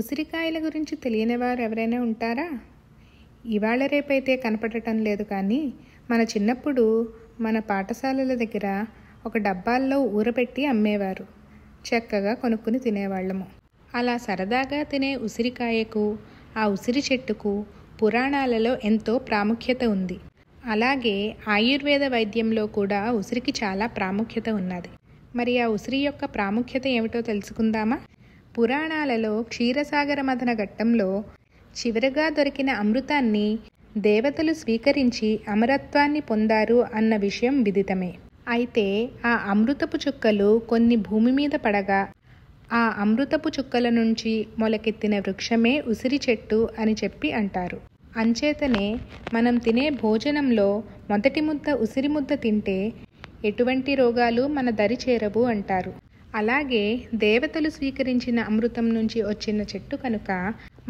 ఉసిరికాయల గురించి తెలియని వారు ఎవరైనా ఉంటారా? ఇవాళ రేపైతే కనపడటం లేదు, కానీ మన చిన్నప్పుడు మన పాఠశాలల దగ్గర ఒక డబ్బాల్లో ఊరబెట్టి అమ్మేవారు. చక్కగా కొనుక్కుని తినేవాళ్ళము. అలా సరదాగా తినే ఉసిరికాయకు, ఆ ఉసిరి చెట్టుకు పురాణాలలో ఎంతో ప్రాముఖ్యత ఉంది. అలాగే ఆయుర్వేద వైద్యంలో కూడా ఉసిరికి చాలా ప్రాముఖ్యత ఉన్నది. మరి ఆ ఉసిరి యొక్క ప్రాముఖ్యత ఏమిటో తెలుసుకుందామా? పురాణాలలో క్షీరసాగర మథన ఘట్టంలో చివరగా దొరికిన అమృతాన్ని దేవతలు స్వీకరించి అమరత్వాన్ని పొందారు అన్న విషయం విదితమే. అయితే ఆ అమృతపు చుక్కలు కొన్ని భూమి మీద పడగా ఆ అమృతపు చుక్కల నుంచి మొలకెత్తిన వృక్షమే ఉసిరి చెట్టు అని చెప్పి అంటారు. అంచేతనే మనం తినే భోజనంలో మొదటి ముద్ద ఉసిరి ముద్ద తింటే ఎటువంటి రోగాలు మన దరి చేరవు అంటారు. అలాగే దేవతలు స్వీకరించిన అమృతం నుంచి వచ్చిన చెట్టు కనుక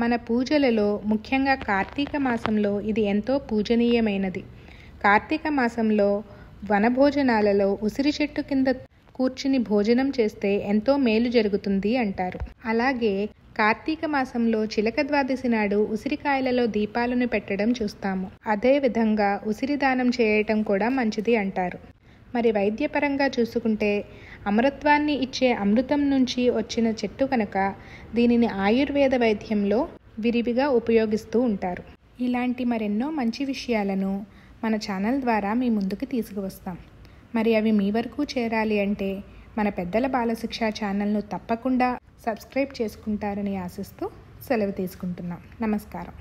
మన పూజలలో, ముఖ్యంగా కార్తీక మాసంలో ఇది ఎంతో పూజనీయమైనది. కార్తీక మాసంలో వనభోజనాలలో ఉసిరి చెట్టు కింద కూర్చుని భోజనం చేస్తే ఎంతో మేలు జరుగుతుంది అంటారు. అలాగే కార్తీక మాసంలో చిలక ద్వాదశి నాడు ఉసిరికాయలలో దీపాలను పెట్టడం చూస్తాము. అదే విధంగా ఉసిరి దానం చేయటం కూడా మంచిది అంటారు. మరి వైద్యపరంగా చూసుకుంటే అమరత్వాన్ని ఇచ్చే అమృతం నుంచి వచ్చిన చెట్టు కనుక దీనిని ఆయుర్వేద వైద్యంలో విరివిగా ఉపయోగిస్తూ ఉంటారు. ఇలాంటి మరెన్నో మంచి విషయాలను మన ఛానల్ ద్వారా మీ ముందుకు తీసుకువస్తాం. మరి అవి మీ వరకు చేరాలి అంటే మన పెద్దల బాలశిక్ష ఛానల్ను తప్పకుండా సబ్స్క్రైబ్ చేసుకుంటారని ఆశిస్తూ సెలవు తీసుకుంటున్నాం. నమస్కారం.